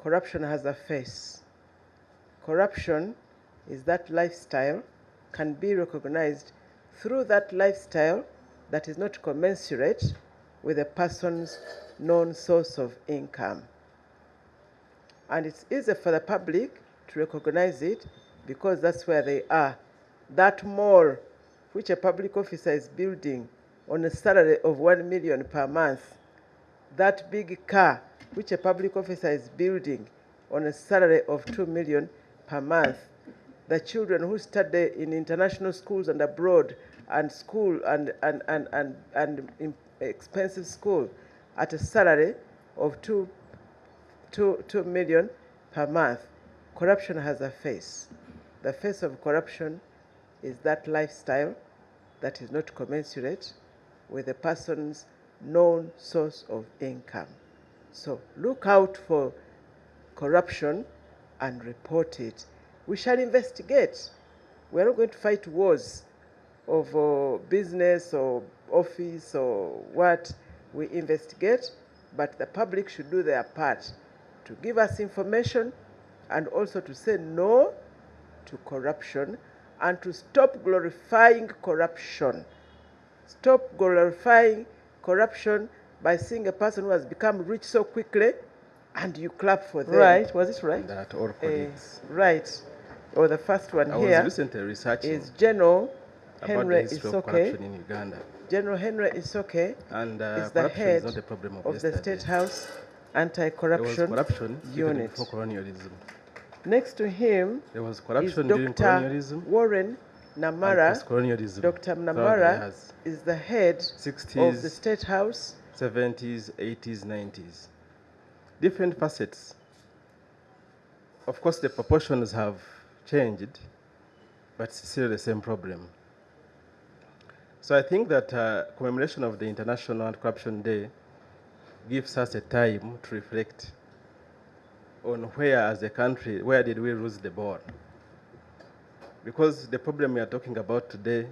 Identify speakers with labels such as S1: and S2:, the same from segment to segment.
S1: Corruption has a face. Corruption is that lifestyle can be recognized through that lifestyle that is not commensurate with a person's known source of income. And it's easy for the public to recognize it because that's where they are. That mall which a public officer is building on a salary of 1 million per month, that big car which a public officer is building on a salary of 2 million per month, the children who study in international schools and abroad and school and expensive school at a salary of 2 million per month. Corruption has a face. The face of corruption is that lifestyle that is not commensurate with a person's known source of income. So look out for corruption and report it. We shall investigate. We are not going to fight wars of business or office or what. We investigate, but the public should do their part to give us information and also to say no to corruption and to stop glorifying corruption. Stop glorifying corruption by seeing a person who has become rich so quickly and you clap for them. Right, was it right?
S2: That all colleagues.
S1: Right. Or the first one
S2: I
S1: here
S2: was recently researching
S1: is General
S2: about
S1: Henry
S2: the history of
S1: Isoke.
S2: corruption in Uganda.
S1: General Henry Isoke
S2: And
S1: is the
S2: corruption
S1: head
S2: is not a problem
S1: of the
S2: yesterday.
S1: State House
S2: There was
S1: Anti-Corruption
S2: corruption even
S1: Unit.
S2: before colonialism.
S1: Next to him
S2: There was
S1: is
S2: corruption during
S1: Dr.
S2: colonialism
S1: Warren
S2: and
S1: Namara.
S2: post-colonialism.
S1: Dr.
S2: throughout the
S1: Namara
S2: years.
S1: is the head
S2: 60s,
S1: of the State House.
S2: 70s, 80s, 90s. Different facets. Of course, the proportions have changed, but it's still the same problem. So I think that commemoration of the International Anti-Corruption Day gives us a time to reflect on where, as a country, where did we lose the ball? Because the problem we are talking about today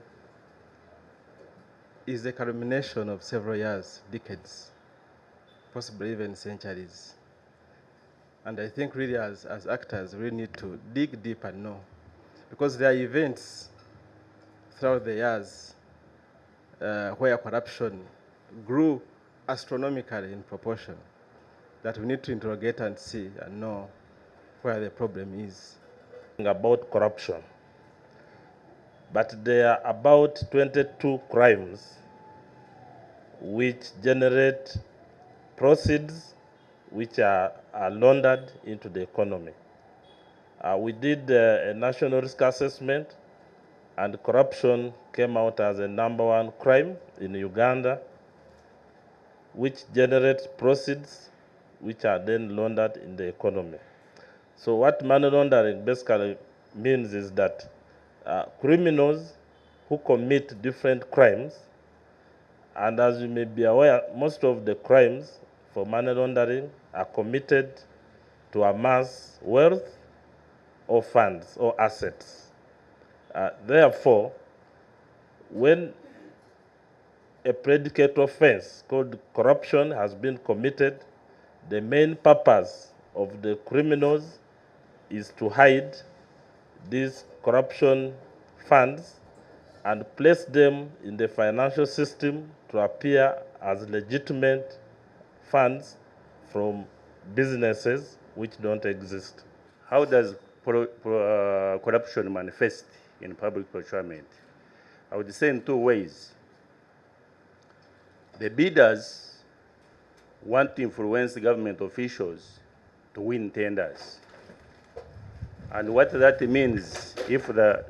S2: is the culmination of several years, decades, possibly even centuries. And I think really as actors, we need to dig deep and know. Because there are events throughout the years where corruption grew astronomically in proportion that we need to interrogate and see and know where the problem is.
S3: About corruption, but there are about 22 crimes which generate proceeds which are laundered into the economy. We did a national risk assessment, and corruption came out as a #1 crime in Uganda, which generates proceeds which are then laundered in the economy. So what money laundering basically means is that criminals who commit different crimes, and as you may be aware, most of the crimes for money laundering are committed to amass wealth or funds or assets. Therefore, when a predicate offense called corruption has been committed, the main purpose of the criminals is to hide these corruption funds and place them in the financial system to appear as legitimate funds from businesses which don't exist.
S4: How does corruption manifest in public procurement? I would say in two ways. The bidders want to influence government officials to win tenders. And what that means, if the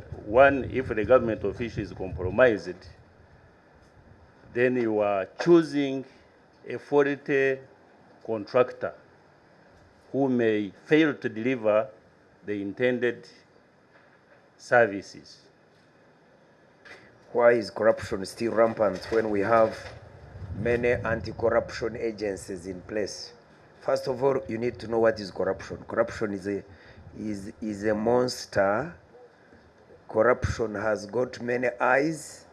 S4: government official is compromised, then you are choosing a faulty contractor who may fail to deliver the intended services.
S5: Why is corruption still rampant when we have many anti-corruption agencies in place? First of all, you need to know what is corruption. Corruption is a monster. Corruption has got many eyes,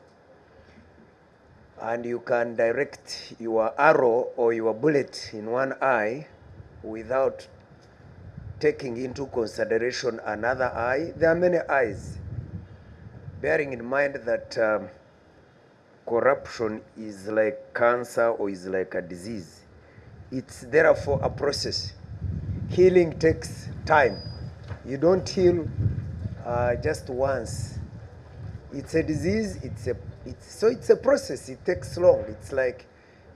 S5: and you can direct your arrow or your bullet in one eye without taking into consideration another eye. There are many eyes, bearing in mind that corruption is like cancer or is like a disease. It's therefore a process. Healing takes time. You don't heal just once. It's a disease, so it's a process, it takes long. It's like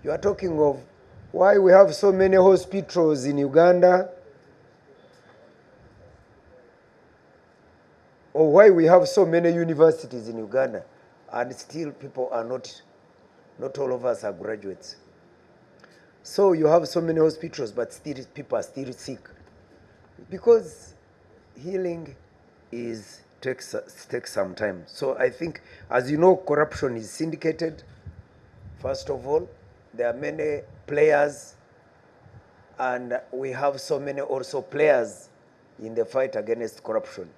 S5: you are talking of why we have so many hospitals in Uganda, or why we have so many universities in Uganda, and still people are not all of us are graduates. So you have so many hospitals, but still people are still sick. Because healing takes some time. So I think, as you know, corruption is syndicated. First of all, there are many players, and we have so many also players in the fight against corruption.